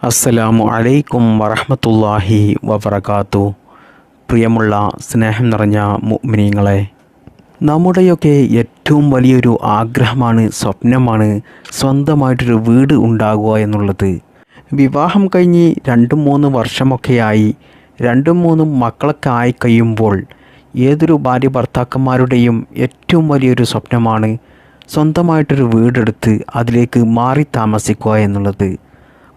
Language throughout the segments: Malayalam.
അസ്സലാമു അലൈക്കും വറഹ്മത്തുള്ളാഹി വബറകാത്തു. പ്രിയമുള്ള സ്നേഹം നിറഞ്ഞ മുഅ്മിനീങ്ങളെ, നമ്മുടെയൊക്കെ ഏറ്റവും വലിയൊരു ആഗ്രഹമാണ്, സ്വപ്നമാണ് സ്വന്തമായിട്ടൊരു വീട് ഉണ്ടാകുക എന്നുള്ളത്. വിവാഹം കഴിഞ്ഞ് 2-3 വർഷമൊക്കെയായി 2-3 മക്കളൊക്കെ ആയി കഴിയുമ്പോൾ ഏതൊരു ഭാര്യ ഭർത്താക്കന്മാരുടെയും ഏറ്റവും വലിയൊരു സ്വപ്നമാണ് സ്വന്തമായിട്ടൊരു വീടെടുത്ത് അതിലേക്ക് മാറി താമസിക്കുക എന്നുള്ളത്.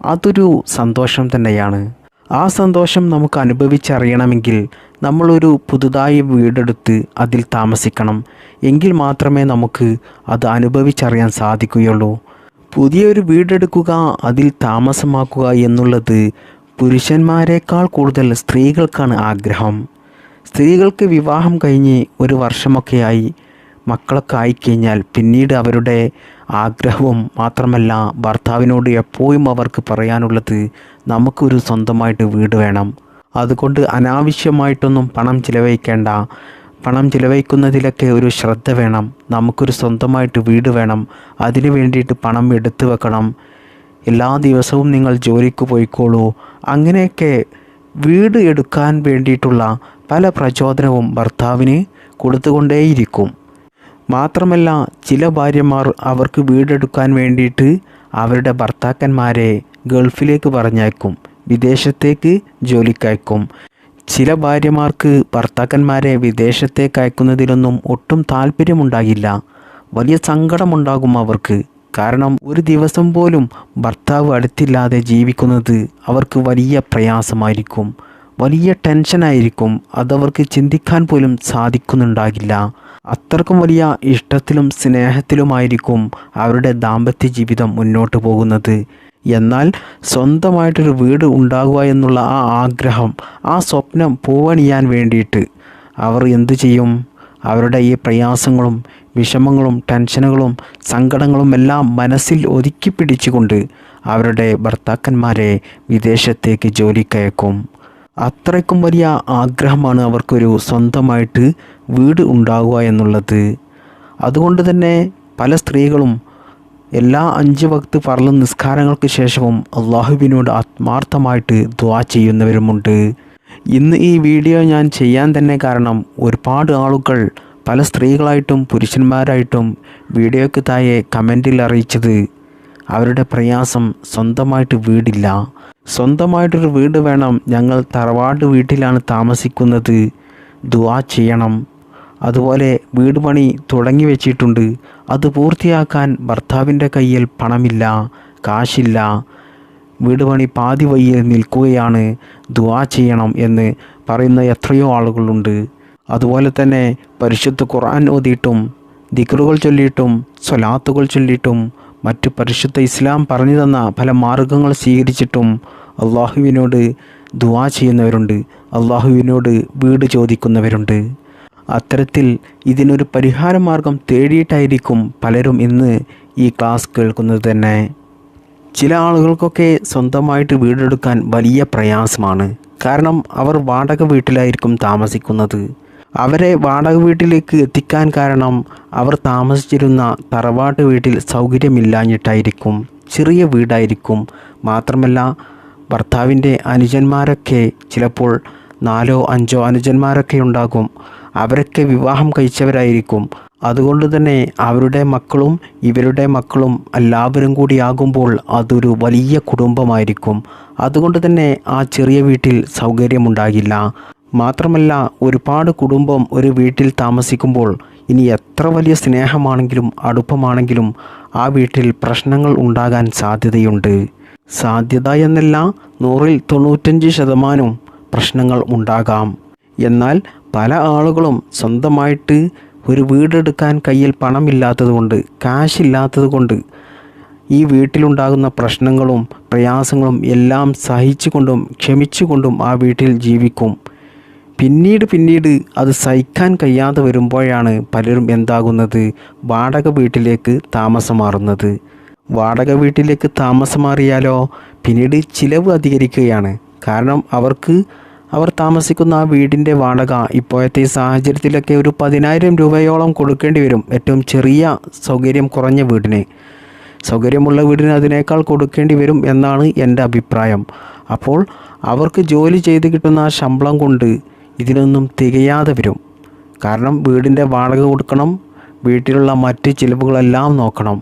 അതൊരു സന്തോഷം തന്നെയാണ്. ആ സന്തോഷം നമുക്ക് അനുഭവിച്ചറിയണമെങ്കിൽ നമ്മളൊരു പുതുതായി വീടെടുത്ത് അതിൽ താമസിക്കണം. എങ്കിൽ മാത്രമേ നമുക്ക് അത് അനുഭവിച്ചറിയാൻ സാധിക്കുകയുള്ളൂ. പുതിയൊരു വീടെടുക്കുക, അതിൽ താമസമാക്കുക എന്നുള്ളത് പുരുഷന്മാരെക്കാൾ കൂടുതൽ സ്ത്രീകൾക്കാണ് ആഗ്രഹം. സ്ത്രീകൾക്ക് വിവാഹം കഴിഞ്ഞ് 1 വർഷമൊക്കെയായി മക്കളൊക്കെ ആയിക്കഴിഞ്ഞാൽ പിന്നീട് അവരുടെ ആഗ്രഹവും മാത്രമല്ല, ഭർത്താവിനോട് എപ്പോഴും അവർക്ക് പറയാനുള്ളത് നമുക്കൊരു സ്വന്തമായിട്ട് വീട് വേണം. അതുകൊണ്ട് അനാവശ്യമായിട്ടൊന്നും പണം ചിലവഴിക്കേണ്ട. പണം ചിലവഴിക്കുന്നതിലൊക്കെ ഒരു ശ്രദ്ധ വേണം. നമുക്കൊരു സ്വന്തമായിട്ട് വീട് വേണം. അതിനു വേണ്ടിയിട്ട് പണം എടുത്തു വെക്കണം. എല്ലാ ദിവസവും നിങ്ങൾ ജോലിക്ക് പോയിക്കോളൂ. അങ്ങനെയൊക്കെ വീട് എടുക്കാൻ വേണ്ടിയിട്ടുള്ള പല പ്രചോദനവും ഭർത്താവിന് കൊടുത്തുകൊണ്ടേയിരിക്കും. മാത്രമല്ല, ചില ഭാര്യമാർ അവർക്ക് വീടെടുക്കാൻ വേണ്ടിയിട്ട് അവരുടെ ഭർത്താക്കന്മാരെ ഗൾഫിലേക്ക് പറഞ്ഞയക്കും, വിദേശത്തേക്ക് ജോലിക്കയക്കും. ചില ഭാര്യമാർക്ക് ഭർത്താക്കന്മാരെ വിദേശത്തേക്ക് അയക്കുന്നതിലൊന്നും ഒട്ടും താല്പര്യമുണ്ടാകില്ല. വലിയ സങ്കടമുണ്ടാകും അവർക്ക്. കാരണം ഒരു ദിവസം പോലും ഭർത്താവ് അടുത്തില്ലാതെ ജീവിക്കുന്നത് അവർക്ക് വലിയ പ്രയാസമായിരിക്കും, വലിയ ടെൻഷനായിരിക്കും. അതവർക്ക് ചിന്തിക്കാൻ പോലും സാധിക്കുന്നുണ്ടാകില്ല. അത്രക്കും വലിയ ഇഷ്ടത്തിലും സ്നേഹത്തിലുമായിരിക്കും അവരുടെ ദാമ്പത്യ ജീവിതം മുന്നോട്ട് പോകുന്നത്. എന്നാൽ സ്വന്തമായിട്ടൊരു വീട് ഉണ്ടാകുക എന്നുള്ള ആ ആഗ്രഹം, ആ സ്വപ്നം പൂവണിയാൻ വേണ്ടിയിട്ട് അവർ എന്തു ചെയ്യും? അവരുടെ ഈ പ്രയാസങ്ങളും വിഷമങ്ങളും ടെൻഷനുകളും സങ്കടങ്ങളും എല്ലാം മനസ്സിൽ ഒതുക്കി പിടിച്ചുകൊണ്ട് അവരുടെ ഭർത്താക്കന്മാരെ വിദേശത്തേക്ക് ജോലിക്കയക്കും. അത്രയ്ക്കും വലിയ ആഗ്രഹമാണ് അവർക്കൊരു സ്വന്തമായിട്ട് വീട് ഉണ്ടാകുക എന്നുള്ളത്. അതുകൊണ്ട് തന്നെ പല സ്ത്രീകളും എല്ലാ 5 വക്ത് ഫർള് നിസ്കാരങ്ങൾക്ക് ശേഷവും അള്ളാഹുവിനോട് ആത്മാർത്ഥമായിട്ട് ദുആ ചെയ്യുന്നവരുമുണ്ട്. ഇന്ന് ഈ വീഡിയോ ഞാൻ ചെയ്യാൻ തന്നെ കാരണം, ഒരുപാട് ആളുകൾ പല സ്ത്രീകളായിട്ടും പുരുഷന്മാരായിട്ടും വീഡിയോയ്ക്ക് താഴെ കമൻറ്റിൽ അറിയിച്ചത് അവരുടെ പ്രയാസം സ്വന്തമായിട്ട് വീടില്ല, സ്വന്തമായിട്ടൊരു വീട് വേണം, ഞങ്ങൾ തറവാട് വീട്ടിലാണ് താമസിക്കുന്നത്, ദുആ ചെയ്യണം. അതുപോലെ വീട് പണി തുടങ്ങി വെച്ചിട്ടുണ്ട്, അത് പൂർത്തിയാക്കാൻ ഭർത്താവിൻ്റെ കയ്യിൽ പണമില്ല, കാശില്ല, വീട് പണി പാതി വഴിയിൽ നിൽക്കുകയാണ്, ദുആ ചെയ്യണം എന്ന് പറയുന്ന എത്രയോ ആളുകളുണ്ട്. അതുപോലെ തന്നെ പരിശുദ്ധ ഖുർആൻ ഓതിയിട്ടും ദിക്റുകൾ ചൊല്ലിയിട്ടും സ്വലാത്തുകൾ ചൊല്ലിയിട്ടും മറ്റു പരിശുദ്ധ ഇസ്ലാം പറഞ്ഞു തന്ന പല മാർഗങ്ങൾ സ്വീകരിച്ചിട്ടും അള്ളാഹുവിനോട് ദുആ ചെയ്യുന്നവരുണ്ട്, അള്ളാഹുവിനോട് വീട് ചോദിക്കുന്നവരുണ്ട്. അത്തരത്തിൽ ഇതിനൊരു പരിഹാര മാർഗം തേടിയിട്ടായിരിക്കും പലരും ഇന്ന് ഈ ക്ലാസ് കേൾക്കുന്നത് തന്നെ. ചില ആളുകൾക്കൊക്കെ സ്വന്തമായിട്ട് വീടെടുക്കാൻ വലിയ പ്രയാസമാണ്. കാരണം അവർ വാടക വീട്ടിലായിരിക്കും താമസിക്കുന്നത്. അവരെ വാടക വീട്ടിലേക്ക് എത്തിക്കാൻ കാരണം അവർ താമസിച്ചിരുന്ന തറവാട്ട് വീട്ടിൽ സൗകര്യമില്ലാഞ്ഞിട്ടായിരിക്കും. ചെറിയ വീടായിരിക്കും. മാത്രമല്ല, ഭർത്താവിൻ്റെ അനുജന്മാരൊക്കെ ചിലപ്പോൾ 4-5 അനുജന്മാരൊക്കെ ഉണ്ടാകും. അവരൊക്കെ വിവാഹം കഴിച്ചവരായിരിക്കും. അതുകൊണ്ട് തന്നെ അവരുടെ മക്കളും ഇവരുടെ മക്കളും എല്ലാവരും കൂടി ആകുമ്പോൾ അതൊരു വലിയ കുടുംബമായിരിക്കും. അതുകൊണ്ട് തന്നെ ആ ചെറിയ വീട്ടിൽ സൗകര്യമുണ്ടാകില്ല. മാത്രമല്ല, ഒരുപാട് കുടുംബം ഒരു വീട്ടിൽ താമസിക്കുമ്പോൾ ഇനി എത്ര വലിയ സ്നേഹമാണെങ്കിലും അടുപ്പമാണെങ്കിലും ആ വീട്ടിൽ പ്രശ്നങ്ങൾ ഉണ്ടാകാൻ സാധ്യതയുണ്ട്. സാധ്യത എന്നല്ല, 100-ൽ 95% പ്രശ്നങ്ങൾ ഉണ്ടാകാം. എന്നാൽ പല ആളുകളും സ്വന്തമായിട്ട് ഒരു വീടെടുക്കാൻ കയ്യിൽ പണമില്ലാത്തതുകൊണ്ട്, കാശില്ലാത്തതുകൊണ്ട് ഈ വീട്ടിലുണ്ടാകുന്ന പ്രശ്നങ്ങളും പ്രയാസങ്ങളും എല്ലാം സഹിച്ചുകൊണ്ടും ക്ഷമിച്ചുകൊണ്ടും ആ വീട്ടിൽ ജീവിക്കും. പിന്നീട് അത് സഹിക്കാൻ കഴിയാതെ വരുമ്പോഴാണ് പലരും എന്താകുന്നത്? വാടക വീട്ടിലേക്ക് താമസം മാറുന്നത്. വാടക വീട്ടിലേക്ക് താമസം മാറിയാലോ പിന്നീട് ചിലവ് അധികരിക്കുകയാണ്. കാരണം അവർ താമസിക്കുന്ന ആ വീടിൻ്റെ വാടക ഇപ്പോഴത്തെ സാഹചര്യത്തിലൊക്കെ ഒരു 10,000 രൂപയോളം കൊടുക്കേണ്ടി വരും, ഏറ്റവും ചെറിയ സൗകര്യം കുറഞ്ഞ വീടിന്. സൗകര്യമുള്ള വീടിന് അതിനേക്കാൾ കൊടുക്കേണ്ടി വരും എന്നാണ് എൻ്റെ അഭിപ്രായം. അപ്പോൾ അവർക്ക് ജോലി ചെയ്ത് കിട്ടുന്ന ആ ശമ്പളം കൊണ്ട് ഇതിനൊന്നും തികയാതെ വരും. കാരണം വീടിൻ്റെ വാടക കൊടുക്കണം, വീട്ടിലുള്ള മറ്റ് ചിലവുകളെല്ലാം നോക്കണം.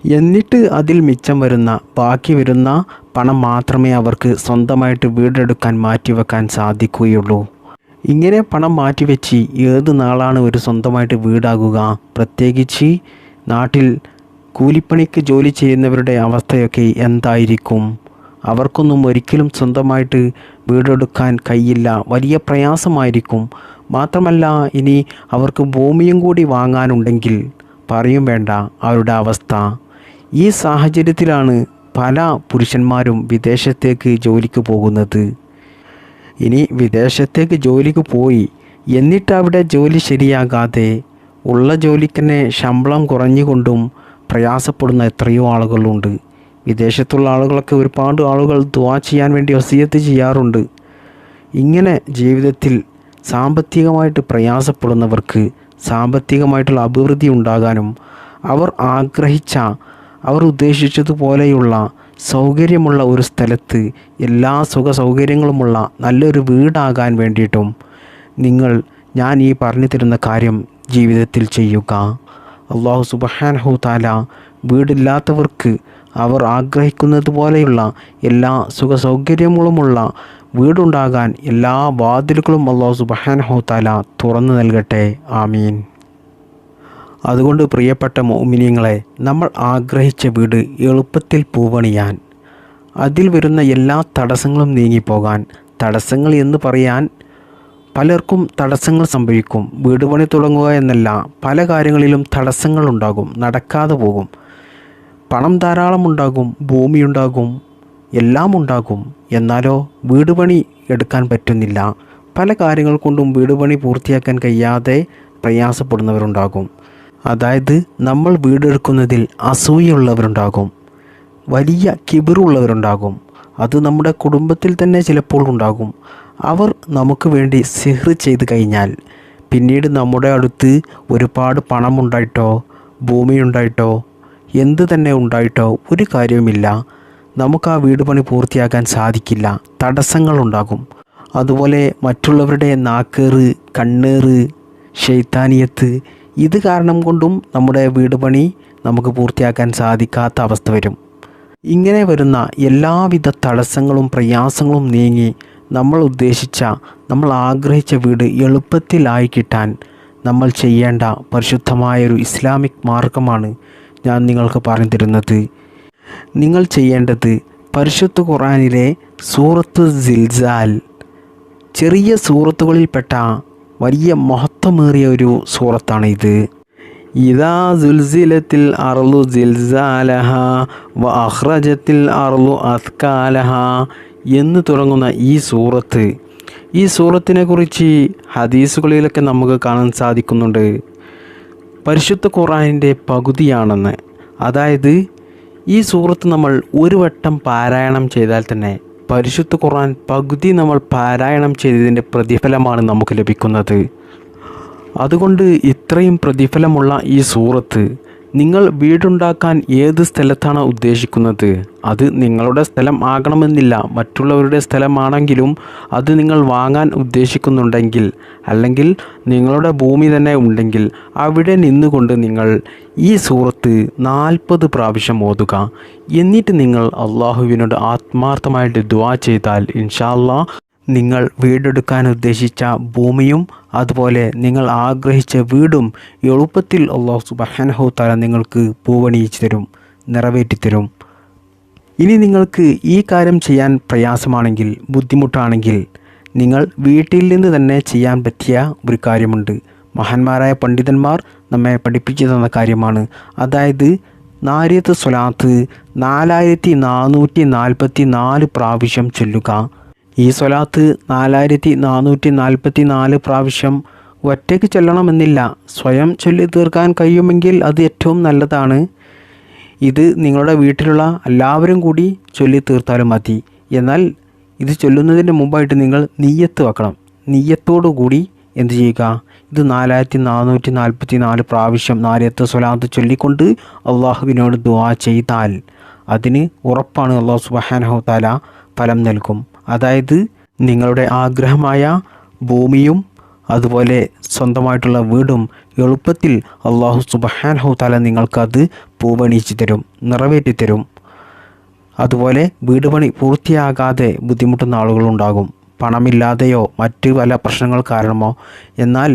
എന്നിട്ട് അതിൽ മിച്ചം വരുന്ന ബാക്കി വരുന്ന പണം മാത്രമേ അവർക്ക് സ്വന്തമായിട്ട് വീടെടുക്കാൻ മാറ്റിവെക്കാൻ സാധിക്കുകയുള്ളൂ. ഇങ്ങനെ പണം മാറ്റിവെച്ച് ഏത് നാളാണ് ഒരു സ്വന്തമായിട്ട് വീടാകുക? പ്രത്യേകിച്ച് നാട്ടിൽ കൂലിപ്പണിക്ക് ജോലി ചെയ്യുന്നവരുടെ അവസ്ഥയൊക്കെ എന്തായിരിക്കും? അവർക്കൊന്നും ഒരിക്കലും സ്വന്തമായിട്ട് വീടെടുക്കാൻ കഴിയില്ല, വലിയ പ്രയാസമായിരിക്കും. മാത്രമല്ല, ഇനി അവർക്ക് ഭൂമിയും കൂടി വാങ്ങാനുണ്ടെങ്കിൽ പറയും വേണ്ട അവരുടെ അവസ്ഥ. ഈ സാഹചര്യത്തിലാണ് പല പുരുഷന്മാരും വിദേശത്തേക്ക് ജോലിക്ക് പോകുന്നത്. ഇനി വിദേശത്തേക്ക് ജോലിക്ക് പോയി എന്നിട്ട് അവിടെ ജോലി ശരിയാകാതെ ഉള്ള ജോലിക്ക് തന്നെ ശമ്പളം കുറഞ്ഞുകൊണ്ടും പ്രയാസപ്പെടുന്ന എത്രയോ ആളുകളുണ്ട്. വിദേശത്തുള്ള ആളുകളൊക്കെ ഒരുപാട് ആളുകൾ ദുആ ചെയ്യാൻ വേണ്ടി വസിയത്ത് ചെയ്യാറുണ്ട്. ഇങ്ങനെ ജീവിതത്തിൽ സാമ്പത്തികമായിട്ട് പ്രയാസപ്പെടുന്നവർക്ക് സാമ്പത്തികമായിട്ടുള്ള അഭിവൃദ്ധി ഉണ്ടാകാനും അവർ ആഗ്രഹിച്ച, അവർ ഉദ്ദേശിച്ചതുപോലെയുള്ള സൗകര്യമുള്ള ഒരു സ്ഥലത്ത് എല്ലാ സുഖ സൗകര്യങ്ങളുമുള്ള നല്ലൊരു വീടാകാൻ വേണ്ടിയിട്ടും ഞാൻ ഈ പറഞ്ഞു തരുന്ന കാര്യം ജീവിതത്തിൽ ചെയ്യുക. അല്ലാഹു സുബ്ഹാനഹു തആല വീടില്ലാത്തവർക്ക് അവർ ആഗ്രഹിക്കുന്നത് പോലെയുള്ള എല്ലാ സുഖ സൗകര്യങ്ങളുമുള്ള വീടുണ്ടാകാൻ എല്ലാ വാതിലുകളും അല്ലാഹു സുബ്ഹാനഹു തആല തുറന്നു നൽകട്ടെ. ആമീൻ. അതുകൊണ്ട് പ്രിയപ്പെട്ട മുഅ്മിനീങ്ങളെ, നമ്മൾ ആഗ്രഹിച്ച വീട് എളുപ്പത്തിൽ പൂവണിയാൻ, അതിൽ വരുന്ന എല്ലാ തടസ്സങ്ങളും നീങ്ങിപ്പോകാൻ, തടസ്സങ്ങൾ എന്ന് പറയാൻ പലർക്കും തടസ്സങ്ങൾ സംഭവിക്കും. വീട് പണി തുടങ്ങുക എന്നല്ല, പല കാര്യങ്ങളിലും തടസ്സങ്ങളുണ്ടാകും, നടക്കാതെ പോകും. പണം ധാരാളം ഉണ്ടാകും, ഭൂമിയുണ്ടാകും, എല്ലാം ഉണ്ടാകും. എന്നാലോ വീട് പണി എടുക്കാൻ പറ്റുന്നില്ല. പല കാര്യങ്ങൾ കൊണ്ടും വീട് പണി പൂർത്തിയാക്കാൻ കഴിയാതെ പ്രയാസപ്പെടുന്നവരുണ്ടാകും. അതായത് നമ്മൾ വീടെടുക്കുന്നതിൽ അസൂയുള്ളവരുണ്ടാകും, വലിയ കിബിറുള്ളവരുണ്ടാകും. അത് നമ്മുടെ കുടുംബത്തിൽ തന്നെ ചിലപ്പോൾ ഉണ്ടാകും. അവർ നമുക്ക് വേണ്ടി സിഹ്ർ ചെയ്ത് കഴിഞ്ഞാൽ പിന്നീട് നമ്മുടെ അടുത്ത് ഒരുപാട് പണമുണ്ടായിട്ടോ ഭൂമിയുണ്ടായിട്ടോ എന്ത് തന്നെ ഉണ്ടായിട്ടോ ഒരു കാര്യവുമില്ല, നമുക്ക് ആ വീട് പണി പൂർത്തിയാക്കാൻ സാധിക്കില്ല. തടസ്സങ്ങളുണ്ടാകും. അതുപോലെ മറ്റുള്ളവരുടെ നാക്കേറ്, കണ്ണേറ്, ശൈത്താനിയത്ത്, ഇത് കാരണം കൊണ്ടും നമ്മുടെ വീട് പണി നമുക്ക് പൂർത്തിയാക്കാൻ സാധിക്കാത്ത അവസ്ഥ വരും. ഇങ്ങനെ വരുന്ന എല്ലാവിധ തടസ്സങ്ങളും പ്രയാസങ്ങളും നീങ്ങി നമ്മൾ ആഗ്രഹിച്ച വീട് എളുപ്പത്തിലായി കിട്ടാൻ നമ്മൾ ചെയ്യേണ്ട പരിശുദ്ധമായൊരു ഇസ്ലാമിക് മാർഗമാണ് ഞാൻ നിങ്ങൾക്ക് പറഞ്ഞു തരുന്നത്. നിങ്ങൾ ചെയ്യേണ്ടത് പരിശുദ്ധ ഖുർആനിലെ സൂറത്ത് സിൽസാൽ, ചെറിയ സൂറത്തുകളിൽപ്പെട്ട വലിയ മഹത്വമേറിയ ഒരു സൂറത്താണ് ഇത്. ഇദാ സുൽസിലത്തിൽ അർളു സിൽസാലഹ വ അഖ്റജത്തിൽ അർളു അത്കാലഹ എന്ന് തുടങ്ങുന്ന ഈ സൂറത്തിനെ കുറിച്ച് ഹദീസുകളിലൊക്കെ നമുക്ക് കാണാൻ സാധിക്കുന്നുണ്ട്. പരിശുദ്ധ ഖുർആനിൻ്റെ പകുതിയാണെന്ന്. അതായത് ഈ സൂറത്ത് നമ്മൾ ഒരു വട്ടം പാരായണം ചെയ്താൽ തന്നെ പരിശുദ്ധ ഖുർആൻ പകുതി നമ്മൾ പാരായണം ചെയ്തതിൻ്റെ പ്രതിഫലമാണ് നമുക്ക് ലഭിക്കുന്നത്. അതുകൊണ്ട് ഇത്രയും പ്രതിഫലമുള്ള ഈ സൂറത്ത് നിങ്ങൾ വീടുണ്ടാക്കാൻ ഏത് സ്ഥലത്താണ് ഉദ്ദേശിക്കുന്നത്, അത് നിങ്ങളുടെ സ്ഥലം ആകണമെന്നില്ല, മറ്റുള്ളവരുടെ സ്ഥലമാണെങ്കിലും അത് നിങ്ങൾ വാങ്ങാൻ ഉദ്ദേശിക്കുന്നുണ്ടെങ്കിൽ, അല്ലെങ്കിൽ നിങ്ങളുടെ ഭൂമി തന്നെ ഉണ്ടെങ്കിൽ അവിടെ നിന്നുകൊണ്ട് നിങ്ങൾ ഈ സൂറത്ത് 40 പ്രാവശ്യം ഓതുക. എന്നിട്ട് നിങ്ങൾ അള്ളാഹുവിനോട് ആത്മാർത്ഥമായിട്ട് ദുആ ചെയ്താൽ ഇൻഷാ അല്ലാഹ് നിങ്ങൾ വീടെടുക്കാൻ ഉദ്ദേശിച്ച ഭൂമിയും അതുപോലെ നിങ്ങൾ ആഗ്രഹിച്ച വീടും എളുപ്പത്തിൽ അല്ലാഹു സുബ്ഹാനഹു തആല നിങ്ങൾക്ക് പൂവണിയിച്ചു തരും, നിറവേറ്റിത്തരും. ഇനി നിങ്ങൾക്ക് ഈ കാര്യം ചെയ്യാൻ പ്രയാസമാണെങ്കിൽ, ബുദ്ധിമുട്ടാണെങ്കിൽ, നിങ്ങൾ വീട്ടിൽ നിന്ന് തന്നെ ചെയ്യാൻ പറ്റിയ ഒരു കാര്യമുണ്ട്. മഹാന്മാരായ പണ്ഡിതന്മാർ നമ്മെ പഠിപ്പിച്ചു തന്ന കാര്യമാണ്. അതായത് നാരിയത്ത് സ്വലാത്ത് 4444 പ്രാവശ്യം ചൊല്ലുക. ഈ സ്വലാത്ത് 4444 പ്രാവശ്യം ഒറ്റയ്ക്ക് ചൊല്ലണമെന്നില്ല, സ്വയം ചൊല്ലി തീർക്കാൻ കഴിയുമെങ്കിൽ അത് ഏറ്റവും നല്ലതാണ്. ഇത് നിങ്ങളുടെ വീട്ടിലുള്ള എല്ലാവരും കൂടി ചൊല്ലി തീർത്താലും മതി. എന്നാൽ ഇത് ചൊല്ലുന്നതിന് മുമ്പായിട്ട് നിങ്ങൾ നിയ്യത്ത് വെക്കണം. നിയ്യത്തോടു കൂടി എന്ത് ചെയ്യുക, ഇത് 4444 പ്രാവശ്യം 4 സ്വലാത്ത് ചൊല്ലിക്കൊണ്ട് അള്ളാഹുവിനോട് ദുആ ചെയ്താൽ അതിന് ഉറപ്പാണ് അള്ളാഹു സുബ്ഹാനഹു തആല ഫലം നൽകും. അതായത് നിങ്ങളുടെ ആഗ്രഹമായ ഭൂമിയും അതുപോലെ സ്വന്തമായിട്ടുള്ള വീടും എളുപ്പത്തിൽ അള്ളാഹു സുബ്ഹാനഹു തആല നിങ്ങൾക്കത് പൂവണിയിച്ച് തരും, നിറവേറ്റി തരും. അതുപോലെ വീട് പണി പൂർത്തിയാകാതെ ബുദ്ധിമുട്ടുന്ന ആളുകളുണ്ടാകും, പണമില്ലാതെയോ മറ്റ് പല പ്രശ്നങ്ങൾ കാരണമോ. എന്നാൽ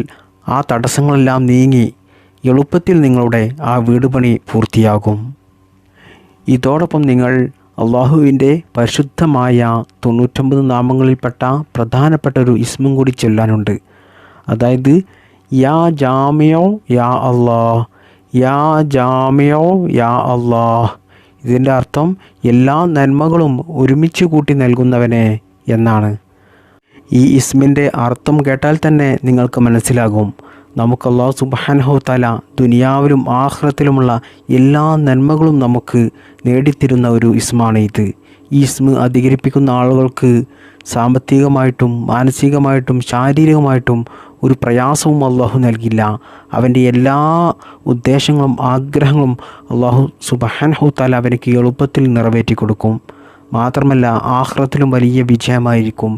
ആ തടസ്സങ്ങളെല്ലാം നീങ്ങി എളുപ്പത്തിൽ നിങ്ങളുടെ ആ വീട് പണി പൂർത്തിയാകും. ഇതോടൊപ്പം നിങ്ങൾ അള്ളാഹുവിൻ്റെ പരിശുദ്ധമായ 99 നാമങ്ങളിൽപ്പെട്ട പ്രധാനപ്പെട്ട ഒരു ഇസ്മും കൂടി ചൊല്ലാനുണ്ട്. അതായത് യാ ജാമിയോ യാ അല്ലാഹ്, യാ ജാമിയോ യാ അല്ലാഹ്. ഇതിൻ്റെ അർത്ഥം എല്ലാ നന്മകളും ഒരുമിച്ച് കൂട്ടി നൽകുന്നവനെ എന്നാണ്. ഈ ഇസ്മിൻ്റെ അർത്ഥം കേട്ടാൽ തന്നെ നിങ്ങൾക്ക് മനസ്സിലാകും നമുക്ക് അല്ലാഹു സുബ്ഹാനഹു തആല ദുനിയാവിലും ആഖിറത്തിലുമുള്ള എല്ലാ നന്മകളും നമുക്ക് നേടിത്തരുന്ന ഒരു ഇസ്മാണ് ഇത്. ഈ ഇസ്മ് അധികരിപ്പിക്കുന്ന ആളുകൾക്ക് സാമ്പത്തികമായിട്ടും മാനസികമായിട്ടും ശാരീരികമായിട്ടും ഒരു പ്രയാസവും അള്ളാഹു നൽകില്ല. അവൻ്റെ എല്ലാ ഉദ്ദേശങ്ങളും ആഗ്രഹങ്ങളും അള്ളാഹു സുബ്ഹാനഹു തആല അവനക്ക് എളുപ്പത്തിൽ നിറവേറ്റി കൊടുക്കും. മാത്രമല്ല ആഖിറത്തിലും വലിയ വിജയമായിരിക്കും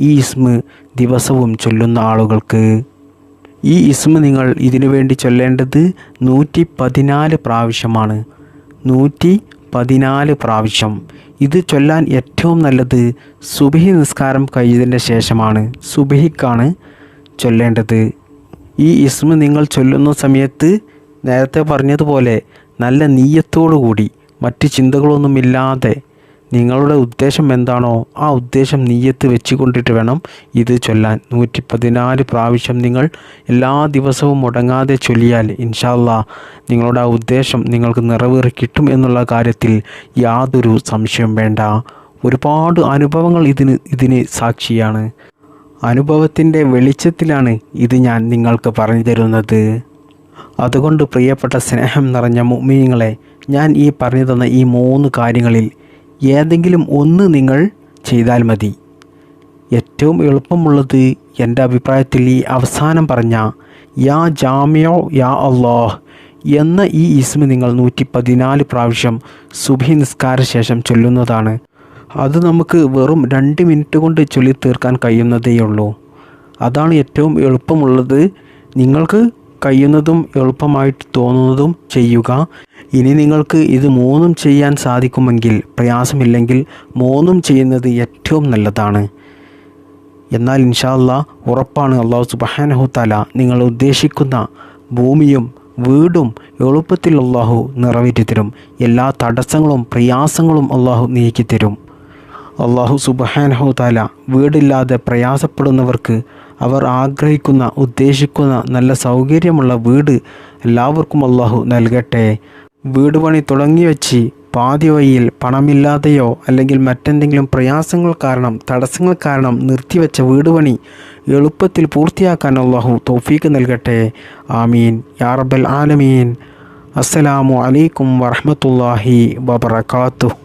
ഈ ഇസ്മ് ദിവസവും ചൊല്ലുന്ന ആളുകൾക്ക്. ഈ ഇസ്മ നിങ്ങൾ ഇതിനു വേണ്ടി ചൊല്ലേണ്ടത് 114 പ്രാവശ്യമാണ്. 114 പ്രാവശ്യം. ഇത് ചൊല്ലാൻ ഏറ്റവും നല്ലത് സുബ്ഹി നിസ്കാരം കഴിഞ്ഞതിന് ശേഷമാണ്. സുബ്ഹിക്കാണ് ചൊല്ലേണ്ടത്. ഈ ഇസ്മ നിങ്ങൾ ചൊല്ലുന്ന സമയത്ത് നേരത്തെ പറഞ്ഞതുപോലെ നല്ല നീയത്തോടു കൂടി മറ്റ് ചിന്തകളൊന്നുമില്ലാതെ നിങ്ങളുടെ ഉദ്ദേശം എന്താണോ ആ ഉദ്ദേശം നീയത്ത് വെച്ചുകൊണ്ടിട്ട് വേണം ഇത് ചൊല്ലാൻ. 114 പ്രാവശ്യം നിങ്ങൾ എല്ലാ ദിവസവും മുടങ്ങാതെ ചൊല്ലിയാൽ ഇൻഷാ അല്ലാഹ് നിങ്ങളുടെ ആ ഉദ്ദേശം നിങ്ങൾക്ക് നിറവേറി കിട്ടും എന്നുള്ള കാര്യത്തിൽ യാതൊരു സംശയവും വേണ്ട. ഒരുപാട് അനുഭവങ്ങൾ ഇതിന് സാക്ഷിയാണ്. അനുഭവത്തിൻ്റെ വെളിച്ചത്തിലാണ് ഇത് ഞാൻ നിങ്ങൾക്ക് പറഞ്ഞു തരുന്നത്. അതുകൊണ്ട് പ്രിയപ്പെട്ട സ്നേഹം നിറഞ്ഞ മുഅ്മിനീങ്ങളെ, ഞാൻ ഈ പറഞ്ഞു തന്ന ഈ 3 കാര്യങ്ങളിൽ ഏതെങ്കിലും ഒന്ന് നിങ്ങൾ ചെയ്താൽ മതി. ഏറ്റവും എളുപ്പമുള്ളത് എൻ്റെ അഭിപ്രായത്തിൽ ഈ അവസാനം പറഞ്ഞ യാ ജാമിയോ യാ അല്ലാഹ് എന്ന ഈ ഇസ്മ നിങ്ങൾ 114 പ്രാവശ്യം സുബ്ഹി നിസ്കാര ശേഷം ചൊല്ലുന്നതാണ്. അത് നമുക്ക് വെറും 2 മിനിറ്റ് കൊണ്ട് ചൊല്ലി തീർക്കാൻ കഴിയുന്നതേയുള്ളൂ. അതാണ് ഏറ്റവും എളുപ്പമുള്ളത്. നിങ്ങൾക്ക് കഴിയുന്നതും എളുപ്പമായിട്ട് തോന്നുന്നതും ചെയ്യുക. ഇനി നിങ്ങൾക്ക് ഇത് 3 ചെയ്യാൻ സാധിക്കുമെങ്കിൽ, പ്രയാസമില്ലെങ്കിൽ 3 ചെയ്യുന്നത് ഏറ്റവും നല്ലതാണ്. എന്നാൽ ഇൻഷാ അല്ലാഹ് ഉറപ്പാണ് അല്ലാഹു സുബ്ഹാനഹു തആല നിങ്ങൾ ഉദ്ദേശിക്കുന്ന ഭൂമിയും വീടും എളുപ്പത്തിൽ അല്ലാഹു നിറവേറ്റി തരും. എല്ലാ തടസ്സങ്ങളും പ്രയാസങ്ങളും അല്ലാഹു നീക്കിത്തരും. അല്ലാഹു സുബ്ഹാനഹു തആല വീടില്ലാതെ പ്രയാസപ്പെടുന്നവർക്ക് അവർ ആഗ്രഹിക്കുന്ന ഉദ്ദേശിക്കുന്ന നല്ല സൗകര്യമുള്ള വീട് എല്ലാവർക്കും അല്ലാഹു നൽകട്ടെ. വീട് പണി തുടങ്ങി വെച്ച് പാതി വഴിയിൽ പണമില്ലാതെയോ അല്ലെങ്കിൽ മറ്റെന്തെങ്കിലും പ്രയാസങ്ങൾ കാരണം തടസ്സങ്ങൾ കാരണം നിർത്തിവെച്ച വീട് പണി എളുപ്പത്തിൽ പൂർത്തിയാക്കാൻ അല്ലാഹു തൗഫീഖ് നൽകട്ടെ. ആമീൻ യാ റബ്ബൽ ആലമീൻ. അസ്സലാമു അലൈക്കും വറഹ്മത്തുള്ളാഹി വബറകാതുഹു.